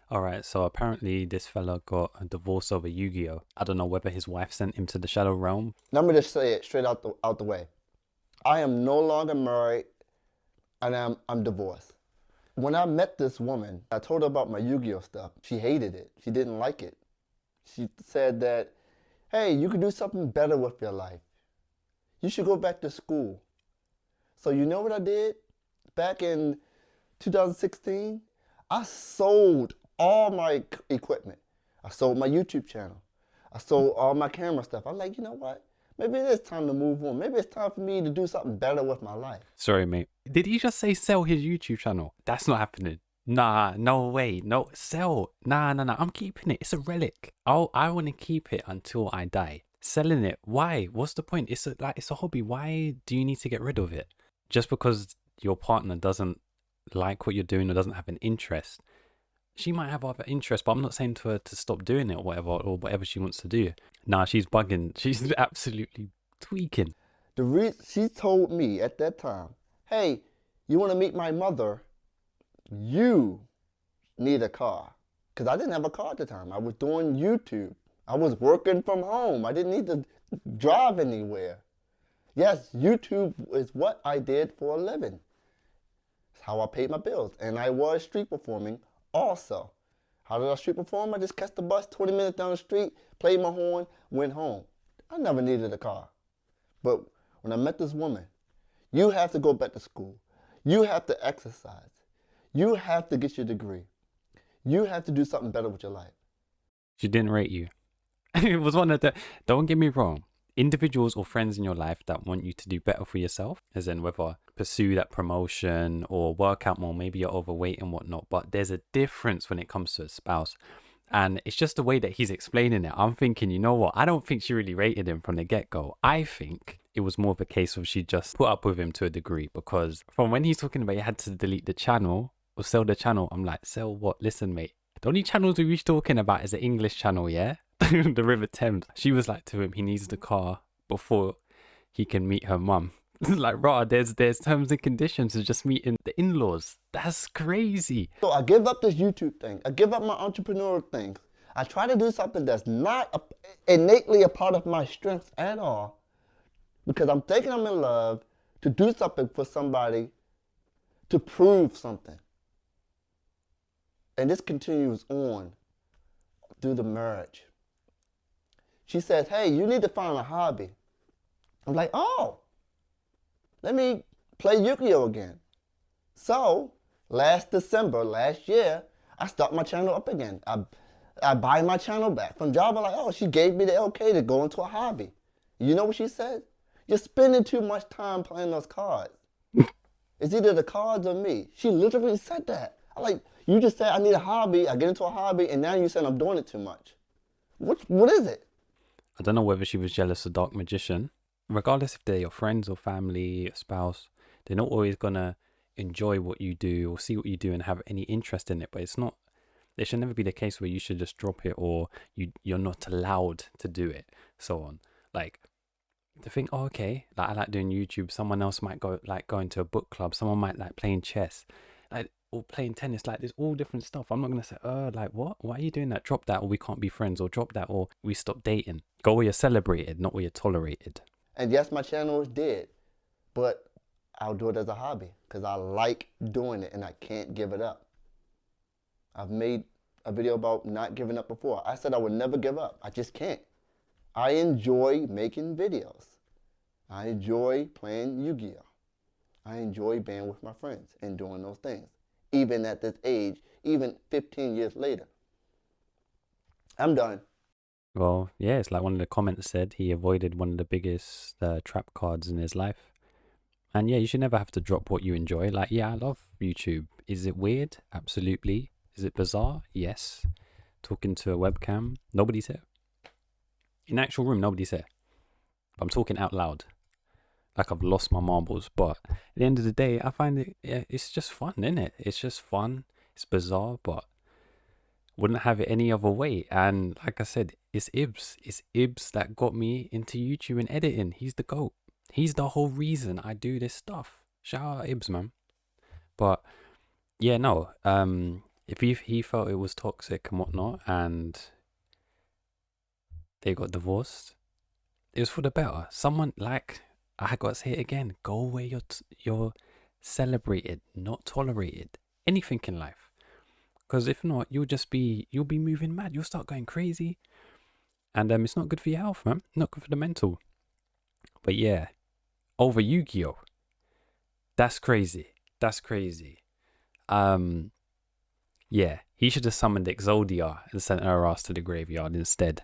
All right, so apparently this fella got a divorce over Yu-Gi-Oh. I don't know whether his wife sent him to the Shadow Realm. Let me just say it straight out the way. I am no longer married, and I'm divorced. When I met this woman, I told her about my Yu-Gi-Oh stuff. She hated it. She didn't like it. She said that, hey, you could do something better with your life. You should go back to school. So you know what I did? Back in 2016, I sold all my equipment. I sold my YouTube channel. I sold all my camera stuff. I'm like, you know what? Maybe it is time to move on. Maybe it's time for me to do something better with my life. Sorry, mate. Did he just say sell his YouTube channel? That's not happening. Nah, no way. No, sell. Nah. I'm keeping it. It's a relic. I want to keep it until I die. Selling it. Why? What's the point? It's a hobby. Why do you need to get rid of it? Just because your partner doesn't like what you're doing or doesn't have an interest. She might have other interests, but I'm not saying to her to stop doing it or whatever she wants to do. Nah, she's bugging. She's absolutely tweaking. She told me at that time, hey, you want to meet my mother? You need a car. Because I didn't have a car at the time. I was doing YouTube. I was working from home. I didn't need to drive anywhere. Yes, YouTube is what I did for a living. It's how I paid my bills. And I was street performing also. How did I street perform? I just catch the bus 20 minutes down the street, played my horn, went home. I never needed a car. But when I met this woman, you have to go back to school. You have to exercise. You have to get your degree. You have to do something better with your life. She didn't rate you. It was one of the, don't get me wrong, individuals or friends in your life that want you to do better for yourself, as in whether pursue that promotion or work out more, maybe you're overweight and whatnot, but there's a difference when it comes to a spouse. And it's just the way that he's explaining it. I'm thinking, you know what? I don't think she really rated him from the get-go. I think it was more of a case of she just put up with him to a degree, because from when he's talking about you had to delete the channel or sell the channel, I'm like, sell what? Listen, mate. The only channels we were talking about is the English channel, yeah? The River Thames. She was like to him, he needs the car before he can meet her mum. Like, rah, there's terms and conditions of just meeting the in-laws. That's crazy. So I give up this YouTube thing. I give up my entrepreneurial things. I try to do something that's not innately a part of my strengths at all, because I'm thinking I'm in love to do something for somebody, to prove something. And this continues on through the marriage. She says, hey, you need to find a hobby. I'm like, oh, let me play Yu-Gi-Oh again. So last December, last year, I start my channel up again. I buy my channel back from Java. Like, oh, she gave me the okay to go into a hobby. You know what she said? You're spending too much time playing those cards. It's either the cards or me. She literally said that. I'm like, you just said I need a hobby. I get into a hobby, and now you said I'm doing it too much. What is it? I don't know whether she was jealous of Dark Magician. Regardless if they're your friends or family or spouse, they're not always gonna enjoy what you do or see what you do and have any interest in it. But it's not, it should never be the case where you should just drop it or you're not allowed to do it, so on. Like, to think, oh, okay, like I like doing YouTube. Someone else might go like going to a book club. Someone might like playing chess, like, or playing tennis. Like, there's all different stuff. I'm not gonna say, like, what? Why are you doing that? Drop that, or we can't be friends, or drop that, or we stop dating. Go where you're celebrated, not where you're tolerated. And yes, my channel is dead, but I'll do it as a hobby because I like doing it and I can't give it up. I've made a video about not giving up before. I said I would never give up. I just can't. I enjoy making videos. I enjoy playing Yu-Gi-Oh. I enjoy being with my friends and doing those things, even at this age, even 15 years later. I'm done. Well, yeah, it's like one of the comments said, he avoided one of the biggest trap cards in his life. And yeah, you should never have to drop what you enjoy. Like, yeah, I love YouTube. Is it weird? Absolutely. Is it bizarre? Yes. Talking to a webcam? Nobody's here. In actual room, nobody's here. I'm talking out loud. Like I've lost my marbles. But at the end of the day, I find it, yeah, it's just fun, isn't it? It's just fun. It's bizarre, but wouldn't have it any other way. And like I said, it's Ibs. It's Ibs that got me into YouTube and editing. He's the GOAT. He's the whole reason I do this stuff. Shout out Ibs, man. But yeah, no. If he felt it was toxic and whatnot, and they got divorced, it was for the better. Someone, like, I got to say it again, go where you're celebrated, not tolerated. Anything in life. Because if not, you'll be moving mad. You'll start going crazy. And it's not good for your health, man. Not good for the mental. But yeah, over Yu-Gi-Oh! That's crazy. That's crazy. Yeah, he should have summoned Exodia and sent her ass to the graveyard instead.